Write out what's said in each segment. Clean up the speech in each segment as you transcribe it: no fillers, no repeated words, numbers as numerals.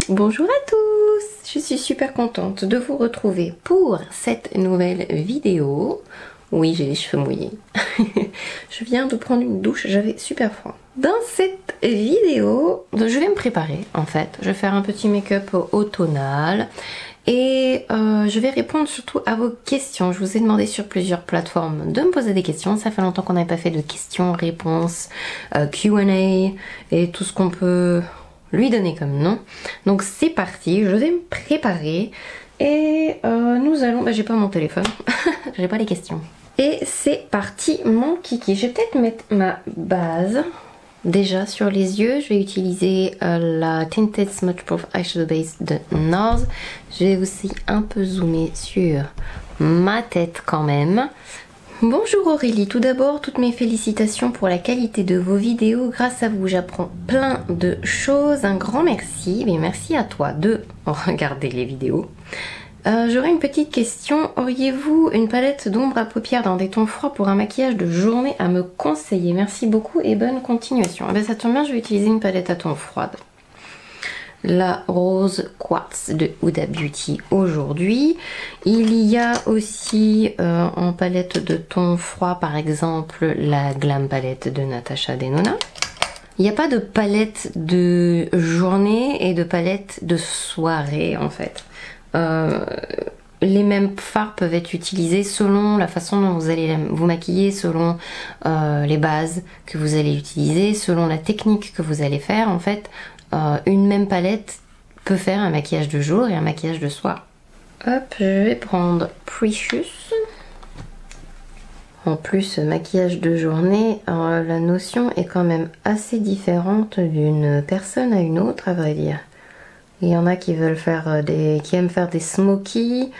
Bonjour à tous, je suis super contente de vous retrouver pour cette nouvelle vidéo. Oui, j'ai les cheveux mouillés. Je viens de prendre une douche, j'avais super froid. Dans cette vidéo, je vais me préparer en fait. Je vais faire un petit make-up automnal et je vais répondre surtout à vos questions. Je vous ai demandé sur plusieurs plateformes de me poser des questions. Ça fait longtemps qu'on n'avait pas fait de questions-réponses, Q&A et tout ce qu'on peut lui donner comme nom. Donc c'est parti, je vais me préparer et nous allons... j'ai pas mon téléphone, j'ai pas les questions. Et c'est parti mon kiki. Je vais peut-être mettre ma base déjà sur les yeux. Je vais utiliser la Tinted Smudge Proof Eyeshadow Base de NARS. Je vais aussi un peu zoomer sur ma tête quand même. Bonjour Aurélie, tout d'abord toutes mes félicitations pour la qualité de vos vidéos, grâce à vous j'apprends plein de choses, un grand merci, mais merci à toi de regarder les vidéos. J'aurais une petite question, auriez-vous une palette d'ombre à paupières dans des tons froids pour un maquillage de journée à me conseiller? Merci beaucoup et bonne continuation. Eh bien, ça tombe bien, je vais utiliser une palette à tons froids. La Rose Quartz de Huda Beauty aujourd'hui. Il y a aussi en palette de tons froids par exemple la Glam palette de Natasha Denona. Il n'y a pas de palette de journée et de palette de soirée en fait. Les mêmes fards peuvent être utilisés selon la façon dont vous allez vous maquiller, selon les bases que vous allez utiliser, selon la technique que vous allez faire en fait. Une même palette peut faire un maquillage de jour et un maquillage de soir. Hop, je vais prendre Precious. En plus, maquillage de journée, la notion est quand même assez différente d'une personne à une autre, à vrai dire. Il y en a qui veulent faire qui aiment faire des smoky.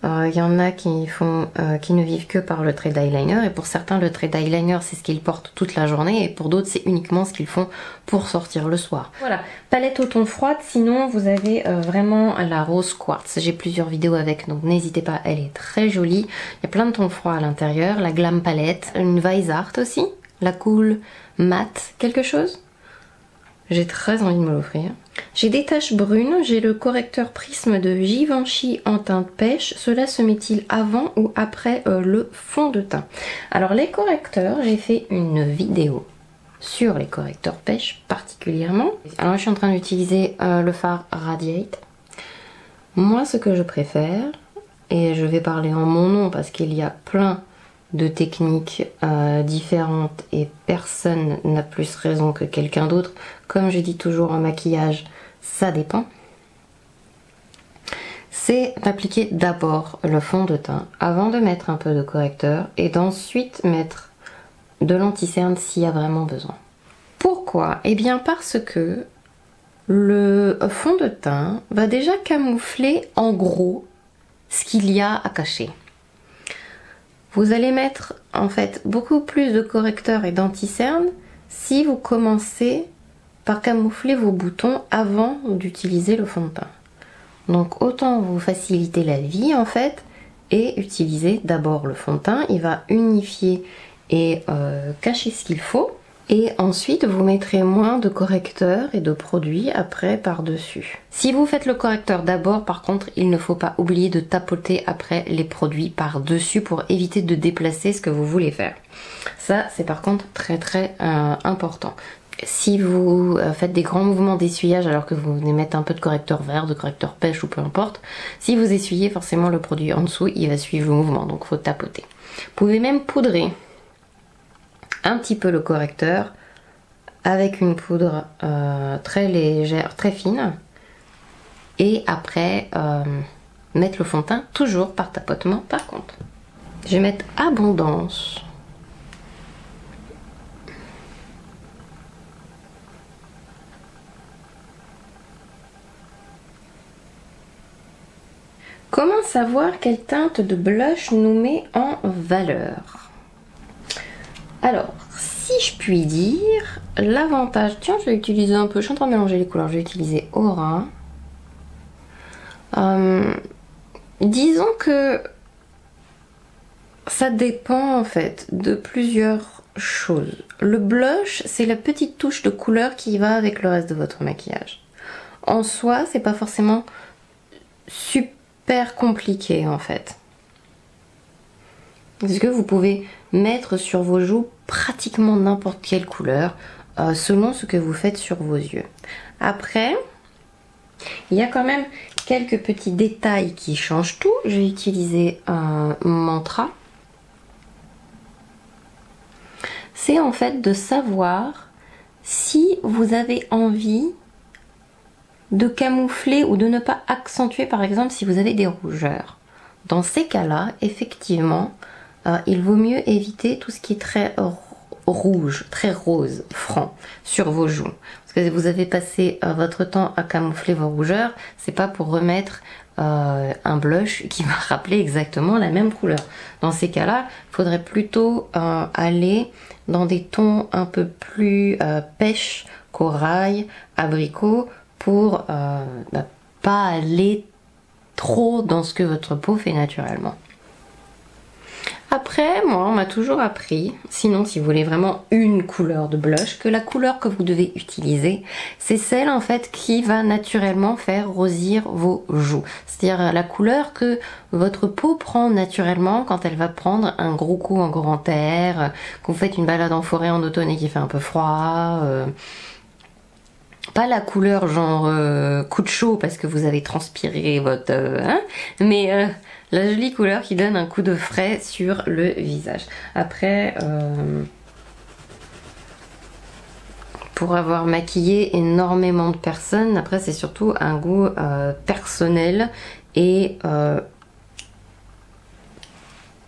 Il y en a qui ne vivent que par le trait d'eyeliner, et pour certains le trait d'eyeliner c'est ce qu'ils portent toute la journée et pour d'autres c'est uniquement ce qu'ils font pour sortir le soir. Voilà, palette au ton froide, sinon vous avez vraiment la Rose Quartz. J'ai plusieurs vidéos avec, donc n'hésitez pas, elle est très jolie. Il y a plein de tons froids à l'intérieur, la Glam palette, une Vice Art aussi, la Cool Matte quelque chose. J'ai très envie de me l'offrir. J'ai des taches brunes, j'ai le correcteur Prisme de Givenchy en teinte pêche. Cela se met-il avant ou après le fond de teint? Alors les correcteurs, j'ai fait une vidéo sur les correcteurs pêche particulièrement. Alors je suis en train d'utiliser le fard Radiate. Moi ce que je préfère, et je vais parler en mon nom parce qu'il y a plein de techniques différentes et personne n'a plus raison que quelqu'un d'autre. Comme je dis toujours en maquillage, ça dépend. C'est d'appliquer d'abord le fond de teint avant de mettre un peu de correcteur et d'ensuite mettre de l'anti-cerne s'il y a vraiment besoin. Pourquoi? Eh bien parce que le fond de teint va déjà camoufler en gros ce qu'il y a à cacher. Vous allez mettre en fait beaucoup plus de correcteur et d'anti-cerne si vous commencez par camoufler vos boutons avant d'utiliser le fond de teint. Donc autant vous faciliter la vie en fait et utiliser d'abord le fond de teint. Il va unifier et cacher ce qu'il faut. Et ensuite vous mettrez moins de correcteur et de produits après par-dessus. Si vous faites le correcteur d'abord, par contre, il ne faut pas oublier de tapoter après les produits par-dessus pour éviter de déplacer ce que vous voulez faire. Ça, c'est par contre très important. Si vous faites des grands mouvements d'essuyage alors que vous venez mettre un peu de correcteur vert, de correcteur pêche ou peu importe, si vous essuyez, forcément le produit en dessous, il va suivre le mouvement, donc il faut tapoter. Vous pouvez même poudrer un petit peu le correcteur avec une poudre très légère, très fine, et après mettre le fond de teint toujours par tapotement par contre. Je vais mettre abondance. Comment savoir quelle teinte de blush nous met en valeur? Alors, si je puis dire, l'avantage... Tiens, je vais utiliser un peu... Je suis en train de mélanger les couleurs. Je vais utiliser Aura. Disons que Ça dépend en fait de plusieurs choses. Le blush, c'est la petite touche de couleur qui va avec le reste de votre maquillage. En soi, c'est pas forcément super compliqué en fait. Parce que vous pouvez mettre sur vos joues pratiquement n'importe quelle couleur selon ce que vous faites sur vos yeux. Après, il y a quand même quelques petits détails qui changent tout. J'ai utilisé un mantra. C'est en fait de savoir si vous avez envie de camoufler ou de ne pas accentuer, par exemple, si vous avez des rougeurs. Dans ces cas-là, effectivement, il vaut mieux éviter tout ce qui est très rouge, très rose, franc, sur vos joues. Parce que vous avez passé votre temps à camoufler vos rougeurs, c'est pas pour remettre un blush qui va rappeler exactement la même couleur. Dans ces cas-là, il faudrait plutôt aller dans des tons un peu plus pêche, corail, abricot, pour pas aller trop dans ce que votre peau fait naturellement. Après, moi, on m'a toujours appris, sinon si vous voulez vraiment une couleur de blush, que la couleur que vous devez utiliser, c'est celle en fait qui va naturellement faire rosir vos joues. C'est-à-dire la couleur que votre peau prend naturellement quand elle va prendre un gros coup en grand air, que vous faites une balade en forêt en automne et qu'il fait un peu froid. Pas la couleur genre coup de chaud parce que vous avez transpiré votre... mais la jolie couleur qui donne un coup de frais sur le visage. Après, pour avoir maquillé énormément de personnes, après c'est surtout un goût personnel et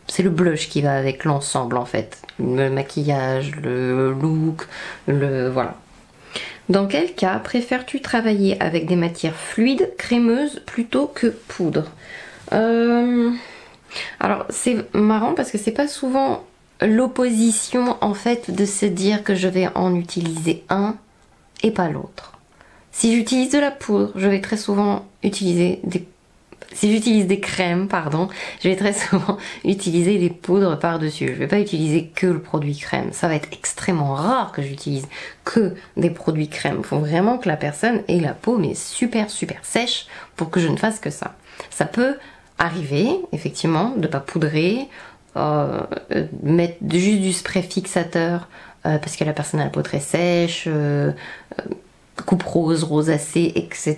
c'est le blush qui va avec l'ensemble en fait. Le maquillage, le look, voilà. Dans quel cas préfères-tu travailler avec des matières fluides, crémeuses, plutôt que poudre? Alors c'est marrant parce que c'est pas souvent l'opposition en fait de se dire que je vais en utiliser un et pas l'autre. Si j'utilise de la poudre, je vais très souvent utiliser des... Si j'utilise des crèmes, pardon, je vais très souvent utiliser les poudres par-dessus. Je vais pas utiliser que le produit crème. Ça va être extrêmement rare que j'utilise que des produits crème. Il faut vraiment que la personne ait la peau mais super sèche pour que je ne fasse que ça. Ça peut arriver, effectivement, de pas poudrer, mettre juste du spray fixateur parce que la personne a la peau très sèche, coupe rose, rosacée, etc.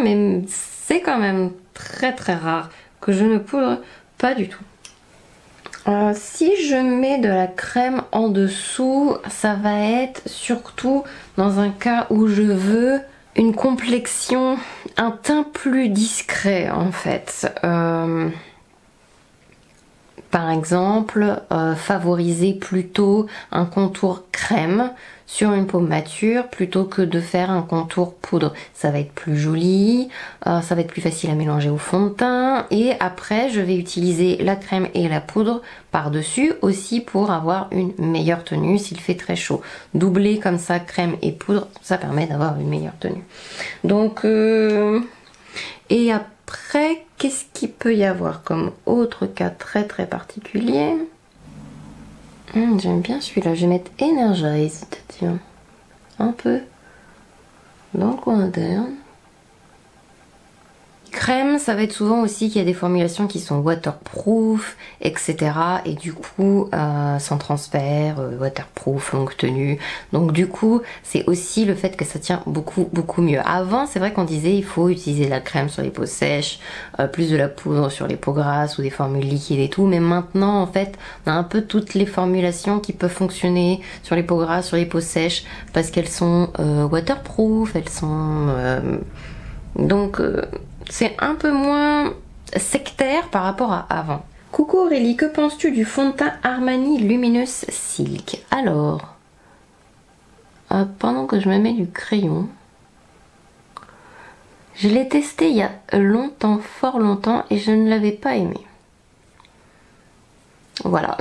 Mais c'est quand même très rare que je ne poudre pas du tout. Si je mets de la crème en dessous, ça va être surtout dans un cas où je veux une complexion, un teint plus discret en fait. Par exemple, favoriser plutôt un contour crème sur une peau mature plutôt que de faire un contour poudre. Ça va être plus joli, ça va être plus facile à mélanger au fond de teint et après je vais utiliser la crème et la poudre par-dessus aussi pour avoir une meilleure tenue s'il fait très chaud. Doubler comme ça crème et poudre, ça permet d'avoir une meilleure tenue. Donc, et après, qu'est-ce qu'il peut y avoir comme autre cas très particulier? J'aime bien celui-là, je vais mettre Energized, tiens, un peu dans le coin interne. Crème, ça va être souvent aussi qu'il y a des formulations qui sont waterproof, etc. Et du coup, sans transfert, waterproof, longue tenue. Donc du coup, c'est aussi le fait que ça tient beaucoup mieux. Avant, c'est vrai qu'on disait il faut utiliser de la crème sur les peaux sèches, plus de la poudre sur les peaux grasses ou des formules liquides et tout. Mais maintenant, en fait, on a un peu toutes les formulations qui peuvent fonctionner sur les peaux grasses, sur les peaux sèches, parce qu'elles sont waterproof, elles sont... donc... c'est un peu moins sectaire par rapport à avant. Coucou Aurélie, que penses-tu du fond de teint Armani Luminous Silk? Alors, pendant que je me mets du crayon, je l'ai testé il y a longtemps, fort longtemps, et je ne l'avais pas aimé. Voilà.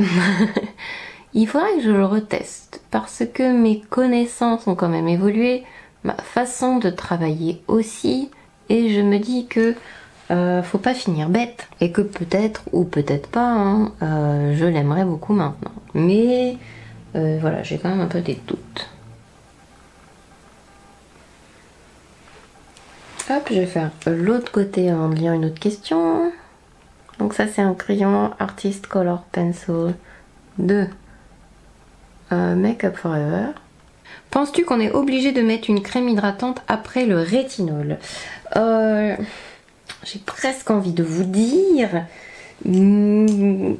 Il faudrait que je le reteste, parce que mes connaissances ont quand même évolué, ma façon de travailler aussi, et je me dis que faut pas finir bête. Et que peut-être, ou peut-être pas, hein, je l'aimerais beaucoup maintenant. Mais voilà, j'ai quand même un peu des doutes. Hop, je vais faire l'autre côté avant de lire une autre question. Donc ça c'est un crayon Artist Color Pencil de Make Up For Ever. Penses-tu qu'on est obligé de mettre une crème hydratante après le rétinol? J'ai presque envie de vous dire. Et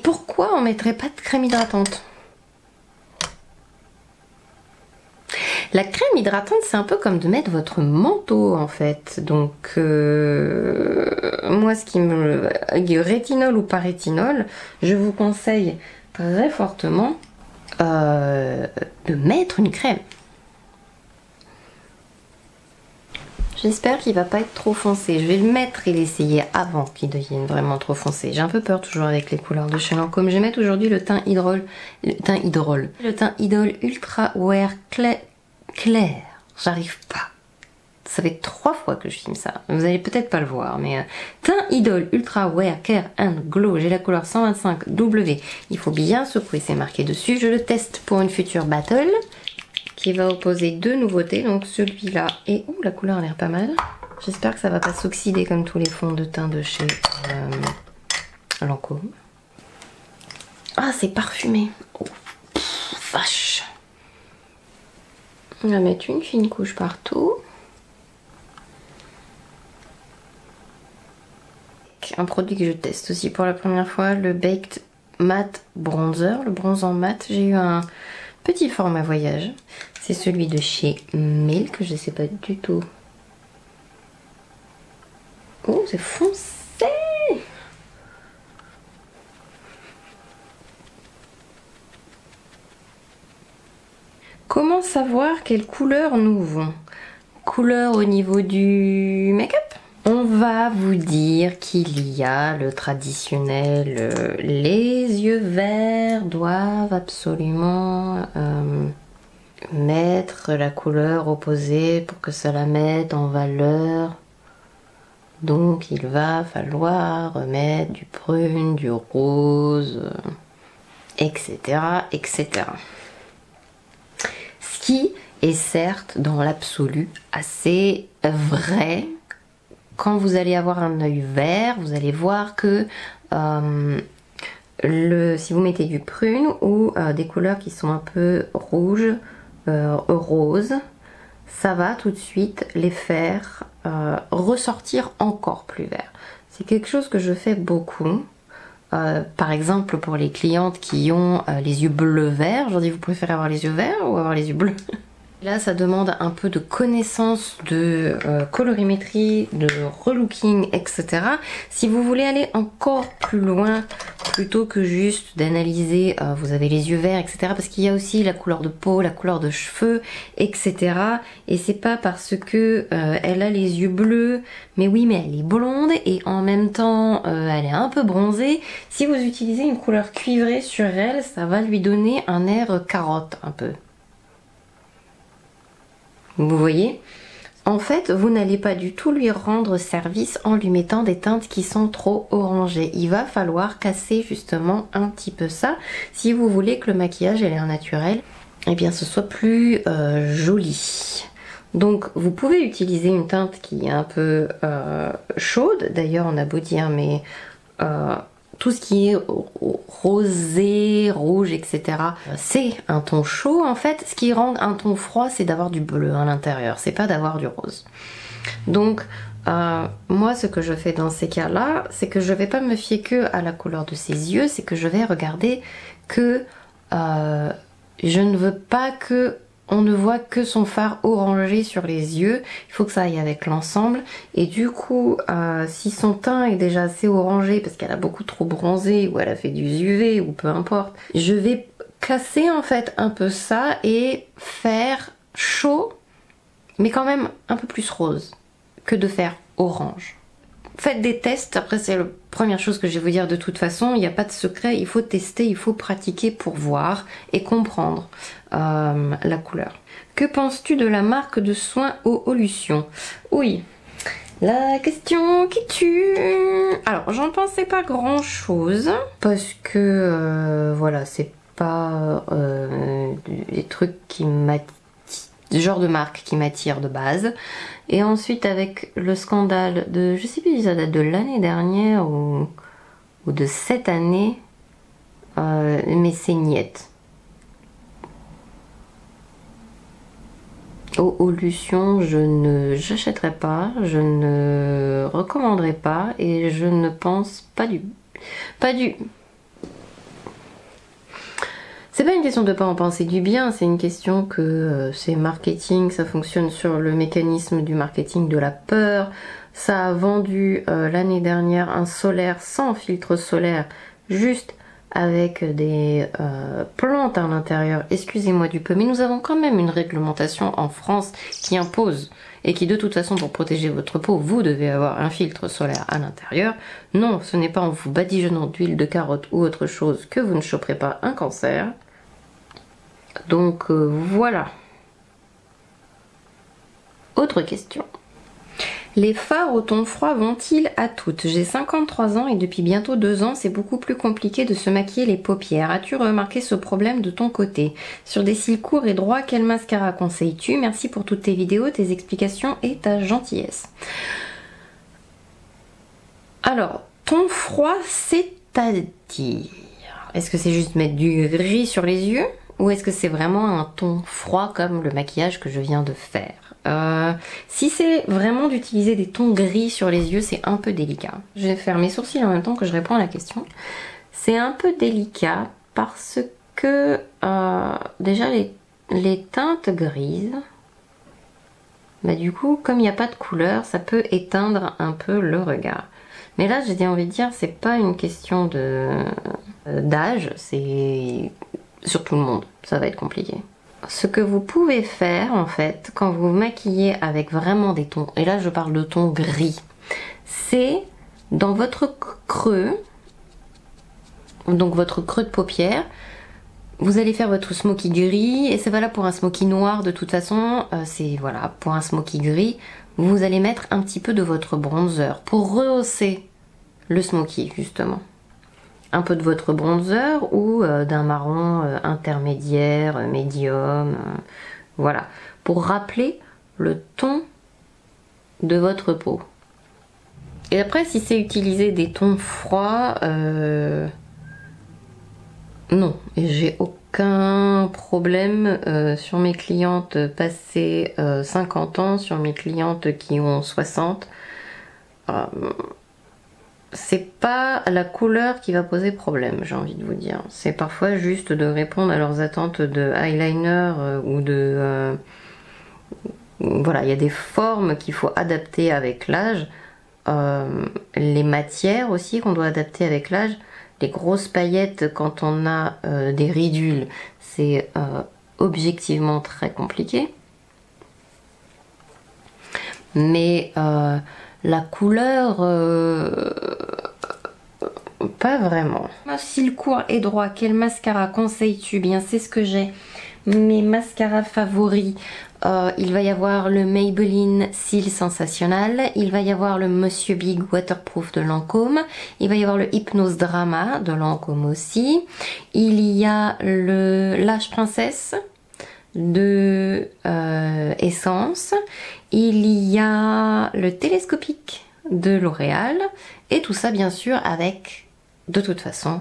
pourquoi on mettrait pas de crème hydratante? La crème hydratante, c'est un peu comme de mettre votre manteau en fait. Donc, moi, ce qui me... rétinol ou pas rétinol, je vous conseille très fortement de mettre une crème. J'espère qu'il va pas être trop foncé. Je vais le mettre et l'essayer avant qu'il devienne vraiment trop foncé. J'ai un peu peur toujours avec les couleurs de chez Lancôme. Je vais mettre aujourd'hui le teint Idol Ultra Wear Clair. J'arrive pas. Ça fait 3 fois que je filme ça. Vous allez peut-être pas le voir, mais teint Idol Ultra Wear Care and Glow. J'ai la couleur 125W. Il faut bien secouer, c'est marqué dessus. Je le teste pour une future battle qui va opposer 2 nouveautés. Donc celui-là et la couleur a l'air pas mal. J'espère que ça va pas s'oxyder comme tous les fonds de teint de chez Lancôme. Ah, c'est parfumé. Oh, vache. On va mettre une fine couche partout. Un produit que je teste aussi pour la première fois, le Baked Matte Bronzer, le bronzant mat. J'ai eu un petit format voyage. C'est celui de chez Milk, je sais pas du tout. Oh, c'est foncé! Comment savoir quelle couleur nous vont? Couleur au niveau du make-up? On va vous dire qu'il y a le traditionnel, les yeux verts doivent absolument mettre la couleur opposée pour que ça la mette en valeur. Donc il va falloir mettre du prune, du rose, etc., etc. Ce qui est certes dans l'absolu assez vrai. Quand vous allez avoir un œil vert, vous allez voir que si vous mettez du prune ou des couleurs qui sont un peu rouges, roses, ça va tout de suite les faire ressortir encore plus vert. C'est quelque chose que je fais beaucoup. Par exemple pour les clientes qui ont les yeux bleu-vert, je leur dis vous préférez avoir les yeux verts ou avoir les yeux bleus? Là ça demande un peu de connaissance de colorimétrie, de relooking, etc. Si vous voulez aller encore plus loin, plutôt que juste d'analyser vous avez les yeux verts, etc. Parce qu'il y a aussi la couleur de peau, la couleur de cheveux, etc. Et c'est pas parce que elle a les yeux bleus, mais oui mais elle est blonde et en même temps elle est un peu bronzée. Si vous utilisez une couleur cuivrée sur elle, ça va lui donner un air carotte un peu. Vous voyez? En fait, vous n'allez pas du tout lui rendre service en lui mettant des teintes qui sont trop orangées. Il va falloir casser justement un petit peu ça si vous voulez que le maquillage et l'air naturel, eh bien, ce soit plus joli. Donc, vous pouvez utiliser une teinte qui est un peu chaude. D'ailleurs, on a beau dire, mais tout ce qui est rosé, rouge, etc. c'est un ton chaud en fait. Ce qui rend un ton froid, c'est d'avoir du bleu à l'intérieur, c'est pas d'avoir du rose. Donc moi ce que je fais dans ces cas-là, c'est que je vais pas me fier que à la couleur de ses yeux, c'est que je vais regarder que je ne veux pas que on ne voit que son fard orangé sur les yeux, il faut que ça aille avec l'ensemble. Et du coup, si son teint est déjà assez orangé parce qu'elle a beaucoup trop bronzé ou elle a fait du UV ou peu importe, je vais casser en fait un peu ça et faire chaud, mais quand même un peu plus rose que de faire orange. Faites des tests, après c'est la première chose que je vais vous dire de toute façon, il n'y a pas de secret, il faut tester, il faut pratiquer pour voir et comprendre la couleur. Que penses-tu de la marque de soins Oolution? Oui, La question qui tue. Alors, j'en pensais pas grand chose parce que voilà, c'est pas des trucs qui m'attirent, le genre de marque qui m'attire de base. Et ensuite, avec le scandale de, je sais plus si ça date de l'année dernière ou de cette année, mais c'est niette. Olution, j'achèterai pas, je ne recommanderai pas et je ne pense pas du. C'est pas une question de pas en penser du bien, c'est une question que c'est marketing, ça fonctionne sur le mécanisme du marketing de la peur. Ça a vendu l'année dernière un solaire sans filtre solaire, juste avec des plantes à l'intérieur, excusez-moi du peu, mais nous avons quand même une réglementation en France qui impose et qui de toute façon pour protéger votre peau, vous devez avoir un filtre solaire à l'intérieur. Non, ce n'est pas en vous badigeonnant d'huile de carotte ou autre chose que vous ne choperez pas un cancer. Donc voilà. Autre question. Les fards au ton froid vont-ils à toutes? J'ai 53 ans et depuis bientôt 2 ans, c'est beaucoup plus compliqué de se maquiller les paupières. As-tu remarqué ce problème de ton côté? Sur des cils courts et droits, quel mascara conseilles-tu? Merci pour toutes tes vidéos, tes explications et ta gentillesse. Alors, ton froid, c'est-à-dire... Est-ce que c'est juste mettre du gris sur les yeux? Ou est-ce que c'est vraiment un ton froid comme le maquillage que je viens de faire? Si c'est vraiment d'utiliser des tons gris sur les yeux, c'est un peu délicat. Je vais faire mes sourcils en même temps que je réponds à la question. C'est un peu délicat parce que déjà les teintes grises, bah du coup, comme il n'y a pas de couleur, ça peut éteindre un peu le regard. Mais là, j'ai envie de dire, c'est pas une question d'âge, c'est sur tout le monde, ça va être compliqué. Ce que vous pouvez faire en fait quand vous vous maquillez avec vraiment des tons, et là je parle de tons gris, c'est dans votre creux, donc votre creux de paupière, vous allez faire votre smoky gris, et c'est valable pour un smoky noir de toute façon, c'est voilà, pour un smoky gris, vous allez mettre un petit peu de votre bronzer pour rehausser le smoky justement. Un peu de votre bronzer ou d'un marron intermédiaire, médium, voilà, pour rappeler le ton de votre peau. Et après, si c'est utiliser des tons froids, non, j'ai aucun problème sur mes clientes passées 50 ans, sur mes clientes qui ont 60. C'est pas la couleur qui va poser problème, j'ai envie de vous dire. C'est parfois juste de répondre à leurs attentes de eyeliner ou de... voilà, il y a des formes qu'il faut adapter avec l'âge. Les matières aussi qu'on doit adapter avec l'âge. Les grosses paillettes quand on a des ridules, c'est objectivement très compliqué. Mais... la couleur, pas vraiment. Cils court et droit, quel mascara conseilles-tu? Bien, c'est ce que j'ai. Mes mascaras favoris, il va y avoir le Maybelline Cils Sensationnel, il va y avoir le Monsieur Big Waterproof de Lancôme, il va y avoir le Hypnose Drama de Lancôme aussi, il y a le Lash Princesse de Essence, il y a le Télescopique de L'Oréal et tout ça bien sûr avec de toute façon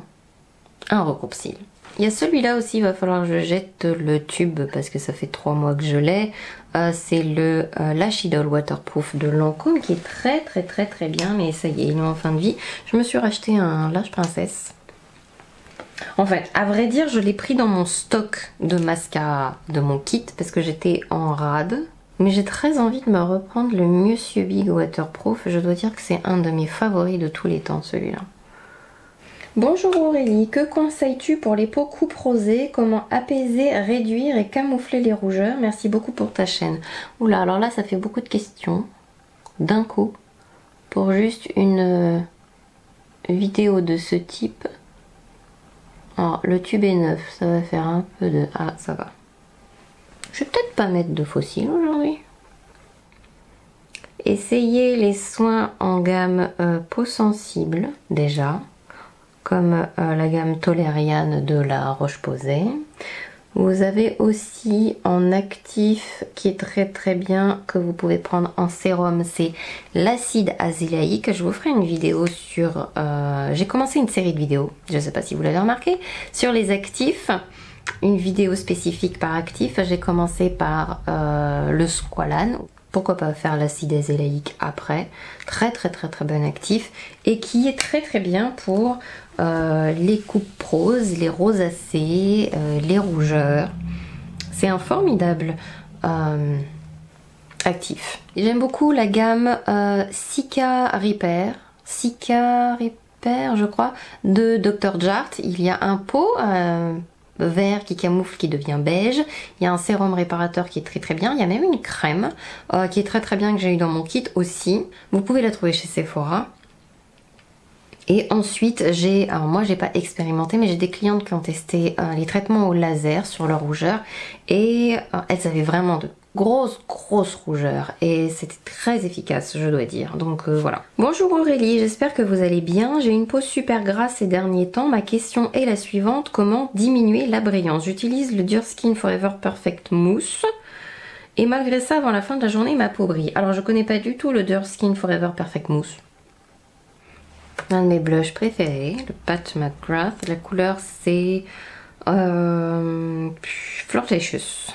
un recoupe cils. Il y a celui-là aussi, il va falloir que je jette le tube parce que ça fait 3 mois que je l'ai. C'est le Lash Idol Waterproof de Lancôme qui est très bien, mais ça y est, il est en fin de vie. Je me suis racheté un Lash Princesse. En fait, à vrai dire, je l'ai pris dans mon stock de mascara de mon kit parce que j'étais en rade. Mais j'ai très envie de me reprendre le Monsieur Big Waterproof. Je dois dire que c'est un de mes favoris de tous les temps, celui-là. Bonjour Aurélie, que conseilles-tu pour les peaux coupe rosée? Comment apaiser, réduire et camoufler les rougeurs? Merci beaucoup pour ta chaîne. Oula, alors là, ça fait beaucoup de questions d'un coup pour juste une vidéo de ce type. Alors, le tube est neuf, ça va faire un peu de... Ah, ça va. Je vais peut-être pas mettre de fossiles aujourd'hui. Essayez les soins en gamme peau sensible déjà, comme la gamme Toleriane de la Roche-Posay. Vous avez aussi en actif qui est très bien, que vous pouvez prendre en sérum, c'est l'acide azélaïque. Je vous ferai une vidéo sur... j'ai commencé une série de vidéos, je ne sais pas si vous l'avez remarqué, sur les actifs. Une vidéo spécifique par actif. J'ai commencé par le squalane. Pourquoi pas faire l'acide azélaïque après. Très bon actif. Et qui est très bien pour les coupes roses, les rosacées, les rougeurs. C'est un formidable actif. J'aime beaucoup la gamme Cica Repair. Cica Repair, je crois, de Dr. Jart. Il y a un pot vert qui camoufle, qui devient beige. Il y a un sérum réparateur qui est très bien. Il y a même une crème qui est très bien, que j'ai eu dans mon kit aussi. Vous pouvez la trouver chez Sephora. Et ensuite, alors moi j'ai pas expérimenté, mais j'ai des clientes qui ont testé les traitements au laser sur leur rougeur. Et elles avaient vraiment de grosses rougeurs et c'était très efficace, je dois dire. Donc voilà. Bonjour Aurélie, j'espère que vous allez bien. J'ai une peau super grasse ces derniers temps. Ma question est la suivante: comment diminuer la brillance? J'utilise le Durskin Forever Perfect Mousse et malgré ça, avant la fin de la journée, ma peau brille. Alors je connais pas du tout le Durskin Forever Perfect Mousse. Un de mes blushs préférés, le Pat McGrath. La couleur c'est Flirtatious.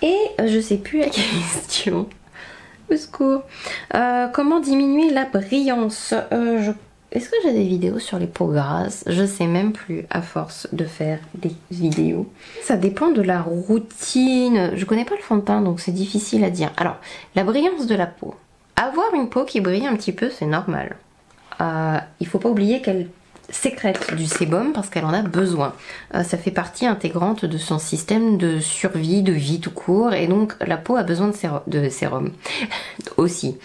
Et je sais plus la question. Au secours. Comment diminuer la brillance? Est-ce que j'ai des vidéos sur les peaux grasses? Je sais même plus à force de faire des vidéos. Ça dépend de la routine. Je connais pas le fond de teint donc c'est difficile à dire. Alors, la brillance de la peau. Avoir une peau qui brille un petit peu, c'est normal. Il faut pas oublier qu'elle sécrète du sébum parce qu'elle en a besoin. Ça fait partie intégrante de son système de survie, de vie tout court, et donc la peau a besoin de sérum aussi.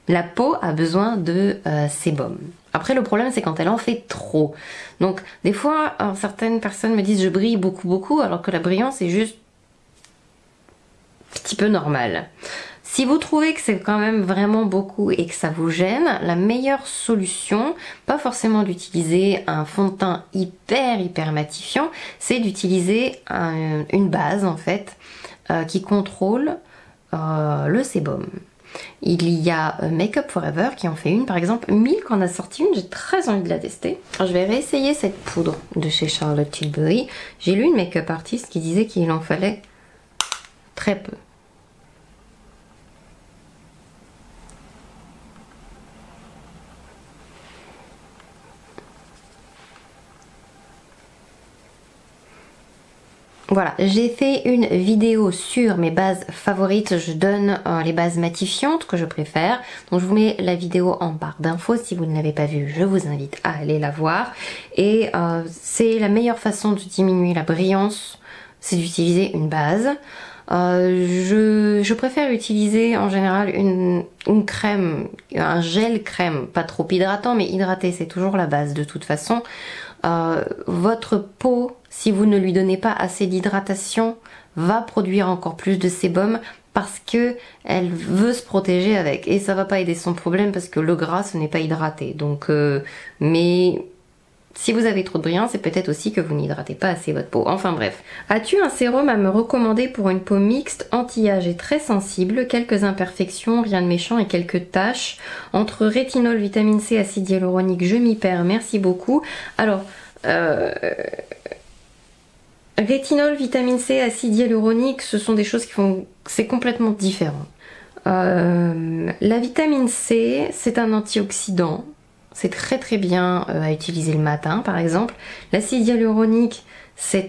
La peau a besoin de sébum. Après le problème c'est quand elle en fait trop. Donc des fois certaines personnes me disent je brille beaucoup alors que la brillance est juste un petit peu normale. Si vous trouvez que c'est quand même vraiment beaucoup et que ça vous gêne, la meilleure solution, pas forcément d'utiliser un fond de teint hyper matifiant, c'est d'utiliser une base en fait qui contrôle le sébum. Il y a Make Up For Ever qui en fait une, par exemple Milk en a sorti une, j'ai très envie de la tester. Alors, je vais réessayer cette poudre de chez Charlotte Tilbury. J'ai lu une make-up artiste qui disait qu'il en fallait très peu. Voilà, j'ai fait une vidéo sur mes bases favorites. Je donne les bases matifiantes que je préfère. Donc je vous mets la vidéo en barre d'infos. Si vous ne l'avez pas vue, je vous invite à aller la voir. Et c'est la meilleure façon de diminuer la brillance, c'est d'utiliser une base. Je préfère utiliser en général une crème, un gel crème, pas trop hydratant, mais hydraté, c'est toujours la base de toute façon. Votre peau, si vous ne lui donnez pas assez d'hydratation, va produire encore plus de sébum parce que elle veut se protéger avec, et ça va pas aider son problème parce que le gras ce n'est pas hydraté. Donc mais si vous avez trop de brillance, c'est peut-être aussi que vous n'hydratez pas assez votre peau. Enfin bref. As-tu un sérum à me recommander pour une peau mixte, anti-âge et très sensible? Quelques imperfections, rien de méchant et quelques taches. Entre rétinol, vitamine C, acide hyaluronique, je m'y perds. Merci beaucoup. Alors, rétinol, vitamine C, acide hyaluronique, ce sont des choses qui font... c'est complètement différent. La vitamine C, c'est un antioxydant. C'est très bien à utiliser le matin par exemple. L'acide hyaluronique, ça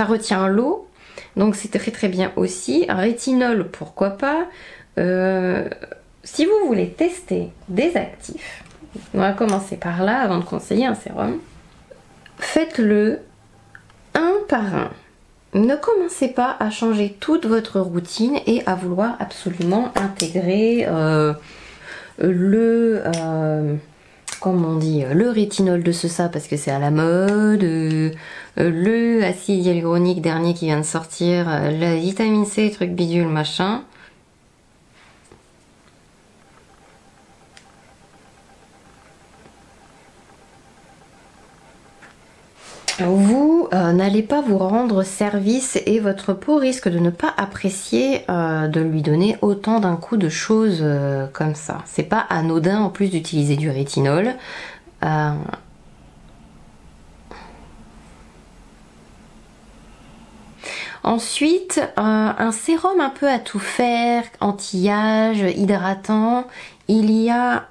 retient l'eau, donc c'est très bien aussi. Rétinol, pourquoi pas. Si vous voulez tester des actifs, on va commencer par là avant de conseiller un sérum. Faites-le un par un. Ne commencez pas à changer toute votre routine et à vouloir absolument intégrer comme on dit, le rétinol de ce ça parce que c'est à la mode, le acide hyaluronique dernier qui vient de sortir, la vitamine C, truc bidule, machin. Vous n'allez pas vous rendre service et votre peau risque de ne pas apprécier de lui donner autant d'un coup de choses comme ça. C'est pas anodin en plus d'utiliser du rétinol. Ensuite, un sérum un peu à tout faire, anti-âge, hydratant. Il y a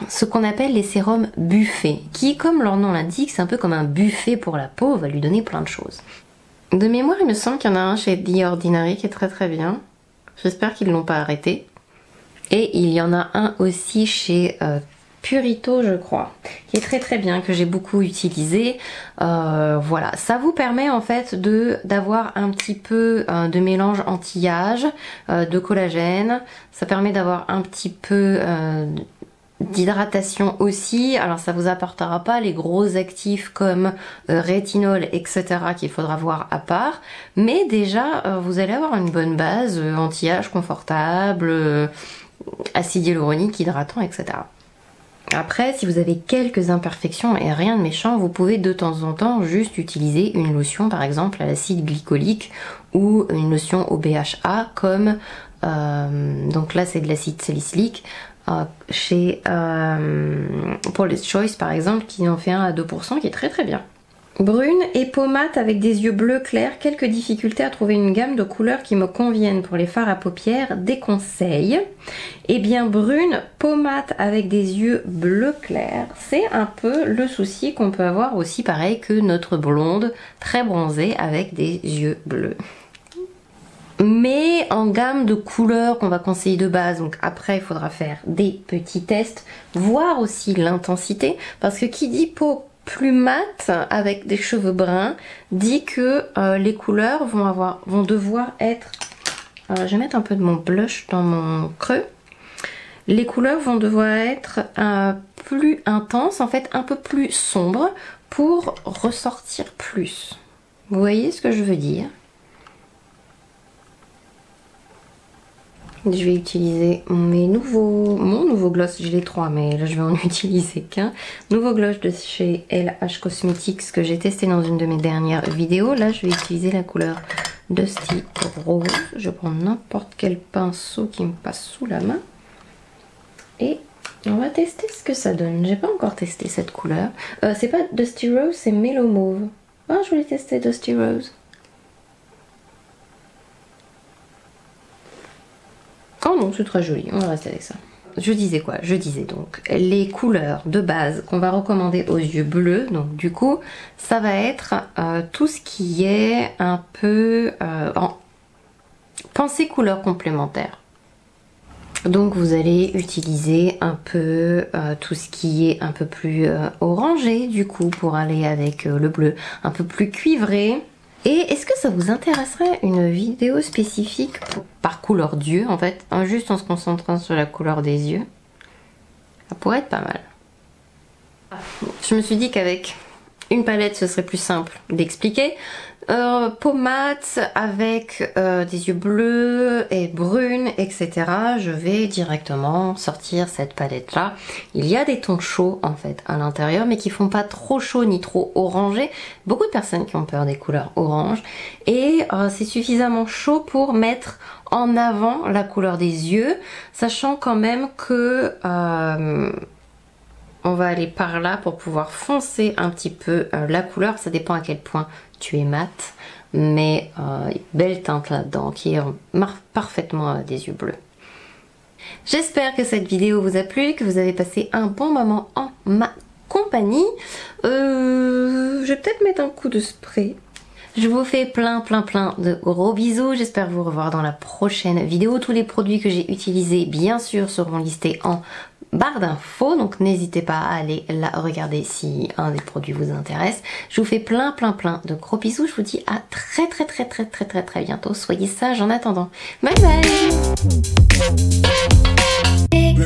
ce qu'on appelle les sérums buffets, qui, comme leur nom l'indique, c'est un peu comme un buffet pour la peau, va lui donner plein de choses. De mémoire, il me semble qu'il y en a un chez The Ordinary qui est très très bien. J'espère qu'ils ne l'ont pas arrêté. Et il y en a un aussi chez Purito, je crois, qui est très très bien, que j'ai beaucoup utilisé. Voilà, ça vous permet en fait d'avoir un petit peu de mélange anti-âge, de collagène. Ça permet d'avoir un petit peu d'hydratation aussi. Alors ça vous apportera pas les gros actifs comme rétinol, etc. qu'il faudra voir à part, mais déjà vous allez avoir une bonne base anti-âge confortable, acide hyaluronique, hydratant, etc. Après, si vous avez quelques imperfections et rien de méchant, vous pouvez de temps en temps juste utiliser une lotion par exemple à l'acide glycolique ou une lotion au BHA comme donc là c'est de l'acide salicylique chez Paula's Choice par exemple, qui en fait un à 2% qui est très très bien. Brune et peau mate avec des yeux bleus clairs, quelques difficultés à trouver une gamme de couleurs qui me conviennent pour les fards à paupières, des conseils. Et bien brune, peau mate avec des yeux bleus clairs, c'est un peu le souci qu'on peut avoir aussi pareil que notre blonde très bronzée avec des yeux bleus. Mais en gamme de couleurs qu'on va conseiller de base, donc après il faudra faire des petits tests, voir aussi l'intensité, parce que qui dit peau plus mate avec des cheveux bruns dit que les couleurs vont devoir être, je vais mettre un peu de mon blush dans mon creux, les couleurs vont devoir être plus intenses, en fait un peu plus sombres pour ressortir plus. Vous voyez ce que je veux dire? Je vais utiliser mon nouveau gloss, j'ai les trois mais là je vais en utiliser qu'un. Nouveau gloss de chez LH Cosmetics que j'ai testé dans une de mes dernières vidéos. Là je vais utiliser la couleur Dusty Rose. Je prends n'importe quel pinceau qui me passe sous la main. Et on va tester ce que ça donne. J'ai pas encore testé cette couleur. C'est pas Dusty Rose, c'est Mellow Mauve. Ah, je voulais tester Dusty Rose. Oh non, c'est très joli, on va rester avec ça. Je disais quoi? Je disais donc les couleurs de base qu'on va recommander aux yeux bleus. Donc du coup, ça va être tout ce qui est un peu en pensée couleur complémentaire. Donc vous allez utiliser un peu tout ce qui est un peu plus orangé du coup pour aller avec le bleu un peu plus cuivré. Et est-ce que ça vous intéresserait une vidéo spécifique par couleur d'yeux en fait, juste en se concentrant sur la couleur des yeux? Ça pourrait être pas mal. Je me suis dit qu'avec une palette ce serait plus simple d'expliquer. Peau mate avec des yeux bleus et brunes, etc. Je vais directement sortir cette palette là. Il y a des tons chauds en fait à l'intérieur mais qui font pas trop chaud ni trop orangé. Beaucoup de personnes qui ont peur des couleurs orange et c'est suffisamment chaud pour mettre en avant la couleur des yeux, sachant quand même que on va aller par là pour pouvoir foncer un petit peu la couleur. Ça dépend à quel point tu es mat, mais belle teinte là-dedans qui marque parfaitement des yeux bleus. J'espère que cette vidéo vous a plu, que vous avez passé un bon moment en ma compagnie. Je vais peut-être mettre un coup de spray. Je vous fais plein de gros bisous. J'espère vous revoir dans la prochaine vidéo. Tous les produits que j'ai utilisés, bien sûr, seront listés en barre d'infos, donc n'hésitez pas à aller la regarder si un des produits vous intéresse. Je vous fais plein de gros bisous. Je vous dis à très bientôt. Soyez sages en attendant. Bye bye. Big,